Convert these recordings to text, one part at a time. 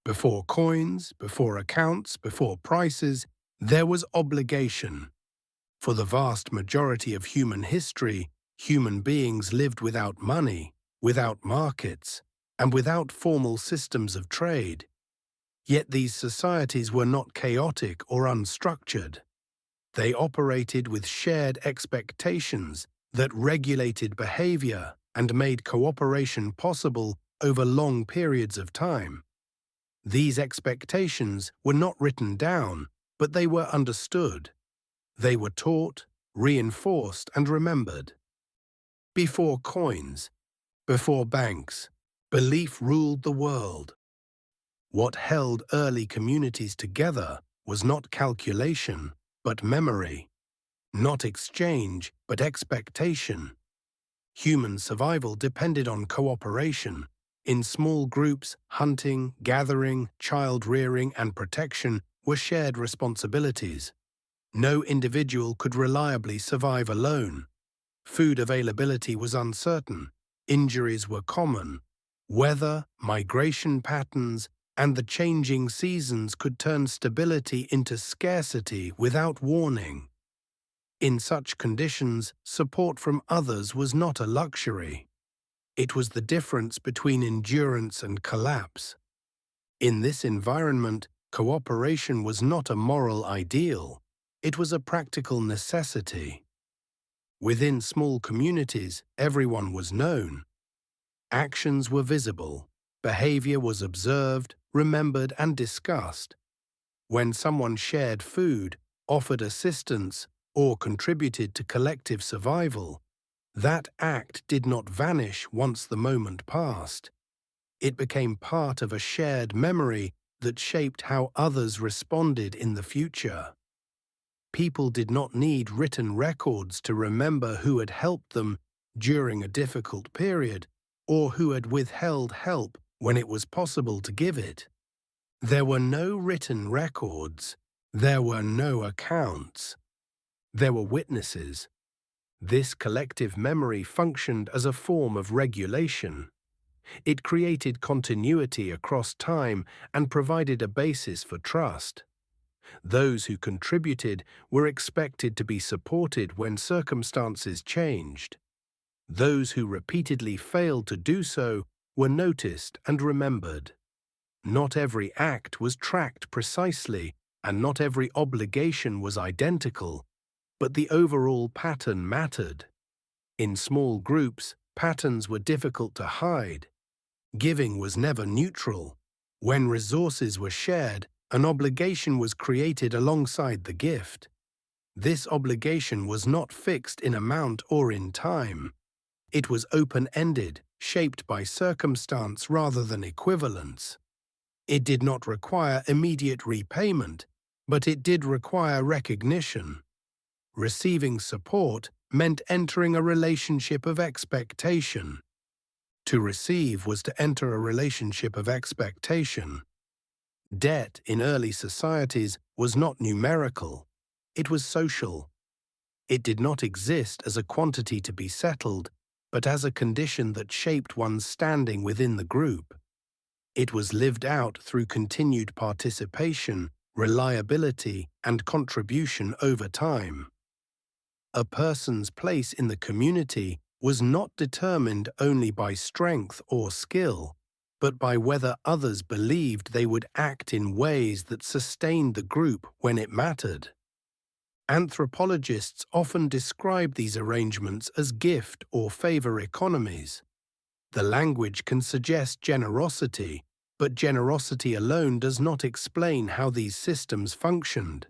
Before coins, before accounts, before prices, there was obligation. For the vast majority of human history, human beings lived without money, without markets, and without formal systems of trade. Yet these societies were not chaotic or unstructured. They operated with shared expectations that regulated behavior and made cooperation possible over long periods of time. These expectations were not written down, but they were understood. They were taught, reinforced, and remembered. Before coins, before banks, belief ruled the world. What held early communities together was not calculation, but memory, not exchange, but expectation. Human survival depended on cooperation. In small groups, hunting, gathering, child-rearing, and protection were shared responsibilities. No individual could reliably survive alone. Food availability was uncertain. Injuries were common. Weather, migration patterns, and the changing seasons could turn stability into scarcity without warning. In such conditions, support from others was not a luxury. It was the difference between endurance and collapse. In this environment, cooperation was not a moral ideal. It was a practical necessity. Within small communities, everyone was known. Actions were visible. Behavior was observed, remembered, and discussed. When someone shared food, offered assistance, or contributed to collective survival, that act did not vanish once the moment passed. It became part of a shared memory that shaped how others responded in the future. People did not need written records to remember who had helped them during a difficult period or who had withheld help when it was possible to give it. There were no written records. There were no accounts. There were witnesses. This collective memory functioned as a form of regulation. It created continuity across time and provided a basis for trust. Those who contributed were expected to be supported when circumstances changed. Those who repeatedly failed to do so were noticed and remembered. Not every act was tracked precisely, and not every obligation was identical, but the overall pattern mattered. In small groups, patterns were difficult to hide. Giving was never neutral. When resources were shared, an obligation was created alongside the gift. This obligation was not fixed in amount or in time. It was open-ended, shaped by circumstance rather than equivalence. It did not require immediate repayment, but it did require recognition. Receiving support meant entering a relationship of expectation. To receive was to enter a relationship of expectation. Debt in early societies was not numerical. It was social. It did not exist as a quantity to be settled, but as a condition that shaped one's standing within the group. It was lived out through continued participation, reliability, and contribution over time. A person's place in the community was not determined only by strength or skill, but by whether others believed they would act in ways that sustained the group when it mattered. Anthropologists often describe these arrangements as gift or favor economies. The language can suggest generosity, but generosity alone does not explain how these systems functioned.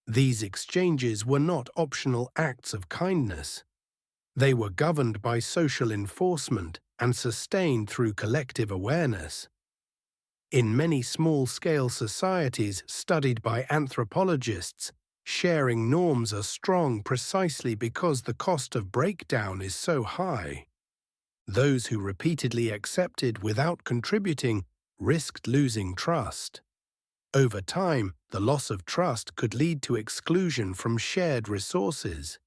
These exchanges were not optional acts of kindness. They were governed by social enforcement and sustained through collective awareness. In many small-scale societies studied by anthropologists, sharing norms are strong precisely because the cost of breakdown is so high. Those who repeatedly accepted without contributing risked losing trust. Over time, the loss of trust could lead to exclusion from shared resources.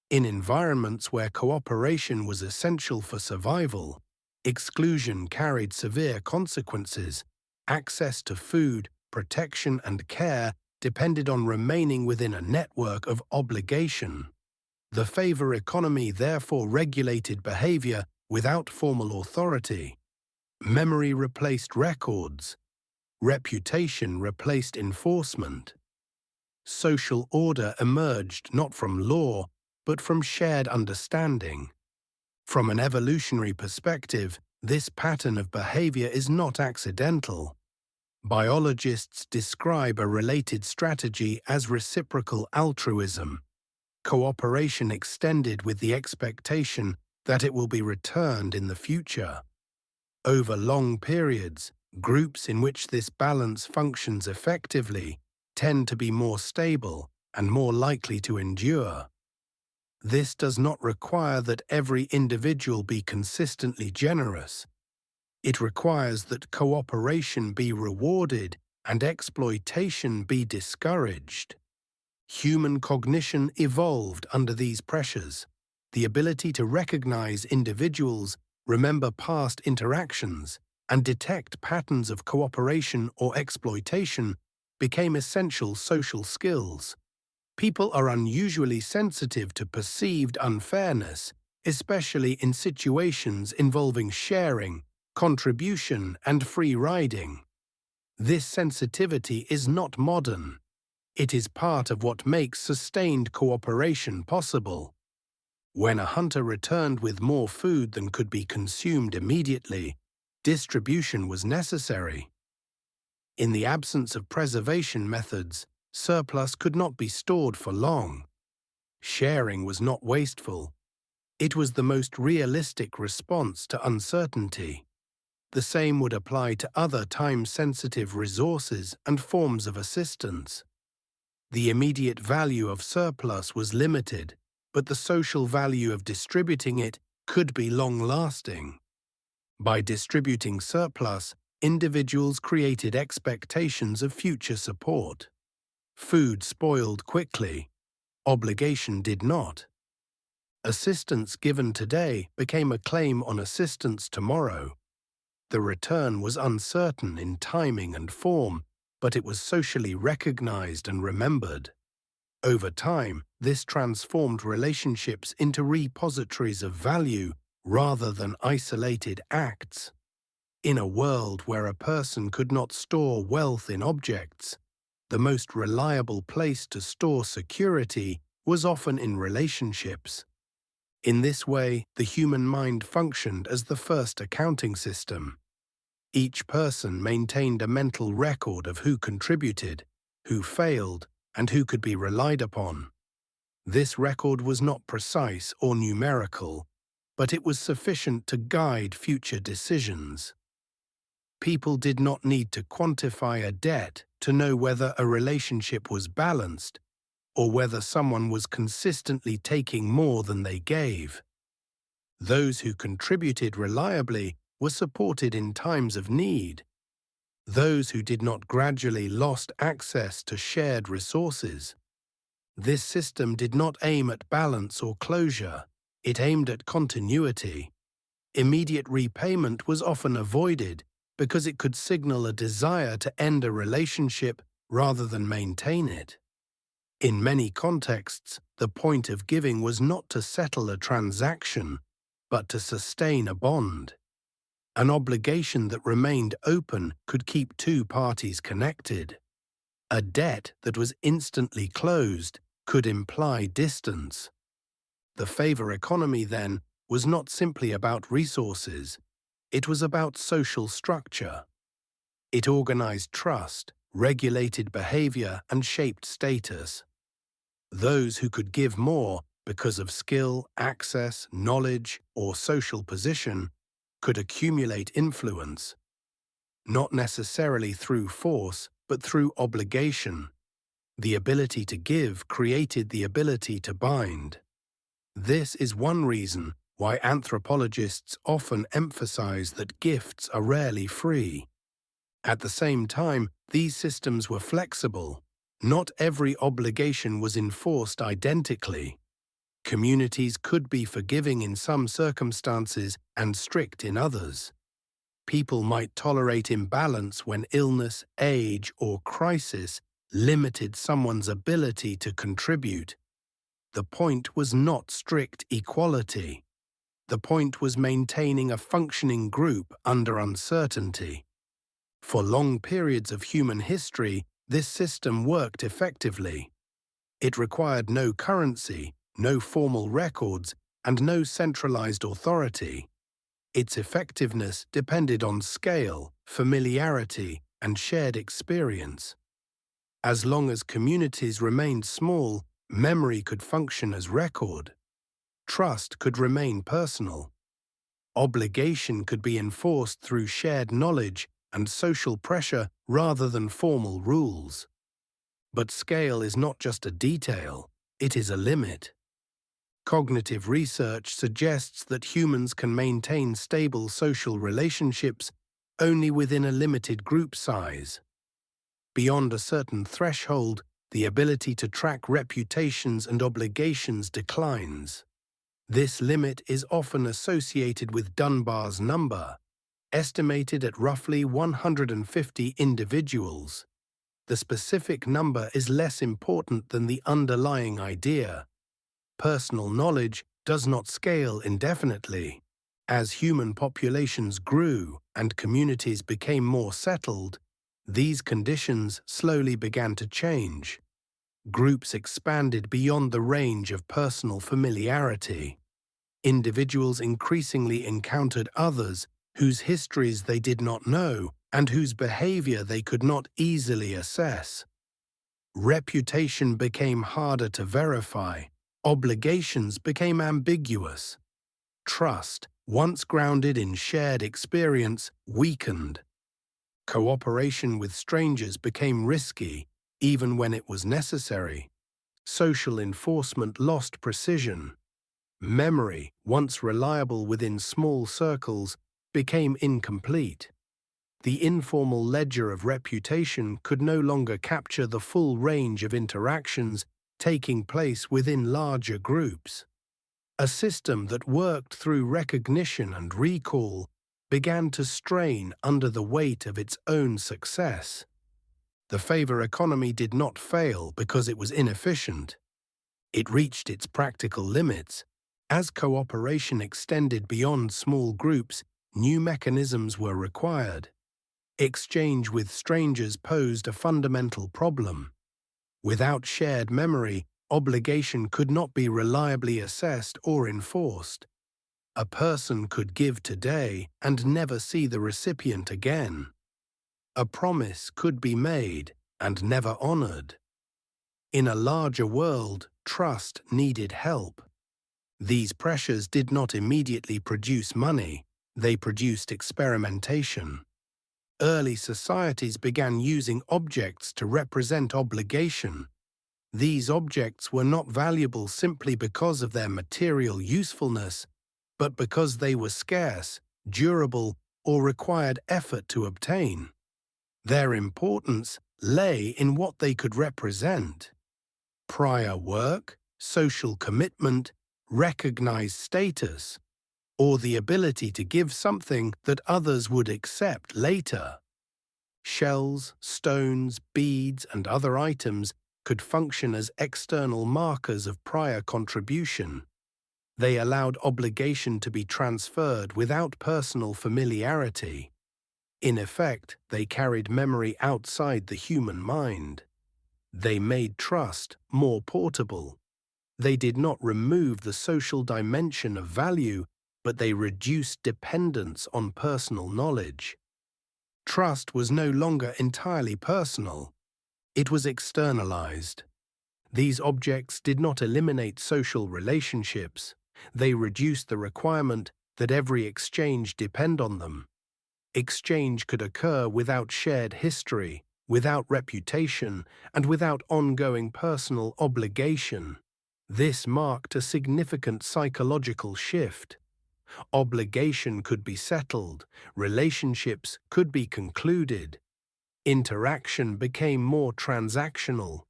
In environments where cooperation was essential for survival, exclusion carried severe consequences. Access to food, protection, and care depended on remaining within a network of obligation. The favor economy therefore regulated behavior without formal authority. Memory replaced records. Reputation replaced enforcement. Social order emerged not from law, but from shared understanding. From an evolutionary perspective, this pattern of behavior is not accidental. Biologists describe a related strategy as reciprocal altruism, cooperation extended with the expectation that it will be returned in the future. Over long periods, groups in which this balance functions effectively tend to be more stable and more likely to endure. This does not require that every individual be consistently generous. It requires that cooperation be rewarded and exploitation be discouraged. Human cognition evolved under these pressures. The ability to recognize individuals, remember past interactions, and detect patterns of cooperation or exploitation became essential social skills. People are unusually sensitive to perceived unfairness, especially in situations involving sharing, contribution, and free riding. This sensitivity is not modern. It is part of what makes sustained cooperation possible. When a hunter returned with more food than could be consumed immediately, distribution was necessary. In the absence of preservation methods, surplus could not be stored for long. Sharing was not wasteful. It was the most realistic response to uncertainty. The same would apply to other time-sensitive resources and forms of assistance. The immediate value of surplus was limited, but the social value of distributing it could be long-lasting. By distributing surplus, individuals created expectations of future support. Food spoiled quickly. Obligation did not. Assistance given today became a claim on assistance tomorrow. The return was uncertain in timing and form, but it was socially recognized and remembered. Over time, this transformed relationships into repositories of value rather than isolated acts. In a world where a person could not store wealth in objects, the most reliable place to store security was often in relationships. In this way, the human mind functioned as the first accounting system. Each person maintained a mental record of who contributed, who failed, and who could be relied upon. This record was not precise or numerical, but it was sufficient to guide future decisions. People did not need to quantify a debt to know whether a relationship was balanced or whether someone was consistently taking more than they gave. Those who contributed reliably were supported in times of need. Those who did not gradually lost access to shared resources. This system did not aim at balance or closure, it aimed at continuity. Immediate repayment was often avoided because it could signal a desire to end a relationship rather than maintain it. In many contexts, the point of giving was not to settle a transaction, but to sustain a bond. An obligation that remained open could keep two parties connected. A debt that was instantly closed could imply distance. The favor economy, then, was not simply about resources. It was about social structure. It organized trust, regulated behavior, and shaped status. Those who could give more because of skill, access, knowledge, or social position could accumulate influence, not necessarily through force, but through obligation. The ability to give created the ability to bind. This is one reason why anthropologists often emphasize that gifts are rarely free. At the same time, these systems were flexible. Not every obligation was enforced identically. Communities could be forgiving in some circumstances and strict in others. People might tolerate imbalance when illness, age, or crisis limited someone's ability to contribute. The point was not strict equality. The point was maintaining a functioning group under uncertainty. For long periods of human history, this system worked effectively. It required no currency, no formal records, and no centralized authority. Its effectiveness depended on scale, familiarity, and shared experience. As long as communities remained small, memory could function as record. Trust could remain personal. Obligation could be enforced through shared knowledge and social pressure rather than formal rules. But scale is not just a detail, it is a limit. Cognitive research suggests that humans can maintain stable social relationships only within a limited group size. Beyond a certain threshold, the ability to track reputations and obligations declines. This limit is often associated with Dunbar's number, estimated at roughly 150 individuals. The specific number is less important than the underlying idea. Personal knowledge does not scale indefinitely. As human populations grew and communities became more settled, these conditions slowly began to change. Groups expanded beyond the range of personal familiarity. Individuals increasingly encountered others whose histories they did not know and whose behavior they could not easily assess. Reputation became harder to verify. Obligations became ambiguous. Trust, once grounded in shared experience, weakened. Cooperation with strangers became risky, even when it was necessary. Social enforcement lost precision. Memory, once reliable within small circles, became incomplete. The informal ledger of reputation could no longer capture the full range of interactions taking place within larger groups. A system that worked through recognition and recall began to strain under the weight of its own success. The favor economy did not fail because it was inefficient. It reached its practical limits. As cooperation extended beyond small groups, new mechanisms were required. Exchange with strangers posed a fundamental problem. Without shared memory, obligation could not be reliably assessed or enforced. A person could give today and never see the recipient again. A promise could be made and never honored. In a larger world, trust needed help. These pressures did not immediately produce money, they produced experimentation. Early societies began using objects to represent obligation. These objects were not valuable simply because of their material usefulness, but because they were scarce, durable, or required effort to obtain. Their importance lay in what they could represent. Prior work, social commitment, recognized status, or the ability to give something that others would accept later. Shells, stones, beads, and other items could function as external markers of prior contribution. They allowed obligation to be transferred without personal familiarity. In effect, they carried memory outside the human mind. They made trust more portable. They did not remove the social dimension of value, but they reduced dependence on personal knowledge. Trust was no longer entirely personal. It was externalized. These objects did not eliminate social relationships. They reduced the requirement that every exchange depend on them. Exchange could occur without shared history, without reputation, and without ongoing personal obligation. This marked a significant psychological shift. Obligation could be settled, relationships could be concluded. Interaction became more transactional.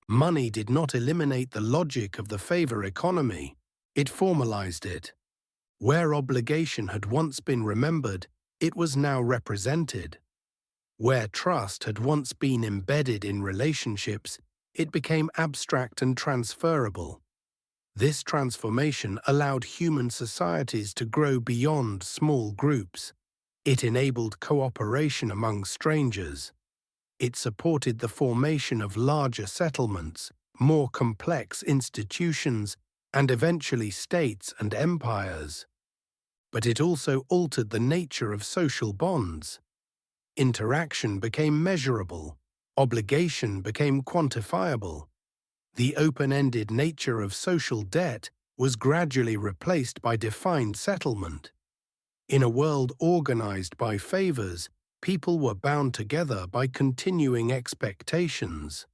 Money did not eliminate the logic of the favor economy, it formalized it. Where obligation had once been remembered, It was now represented. Where trust had once been embedded in relationships, it became abstract and transferable. This transformation allowed human societies to grow beyond small groups. It enabled cooperation among strangers. It supported the formation of larger settlements, more complex institutions, and eventually states and empires. But it also altered the nature of social bonds. Interaction became measurable. Obligation became quantifiable. The open-ended nature of social debt was gradually replaced by defined settlement. In a world organized by favors, people were bound together by continuing expectations.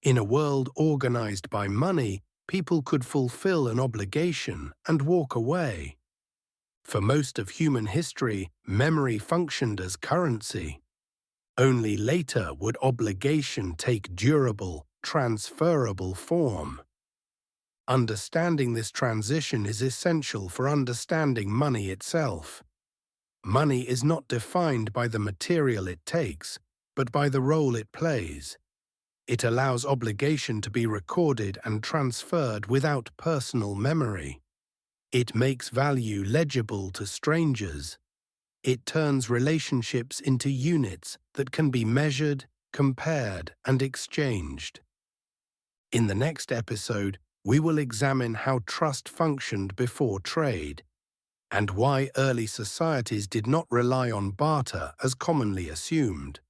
In a world organized by money, people could fulfill an obligation and walk away. For most of human history, memory functioned as currency. Only later would obligation take durable, transferable form. Understanding this transition is essential for understanding money itself. Money is not defined by the material it takes, but by the role it plays. It allows obligation to be recorded and transferred without personal memory. It makes value legible to strangers. It turns relationships into units that can be measured, compared, and exchanged. In the next episode, we will examine how trust functioned before trade, and why early societies did not rely on barter as commonly assumed.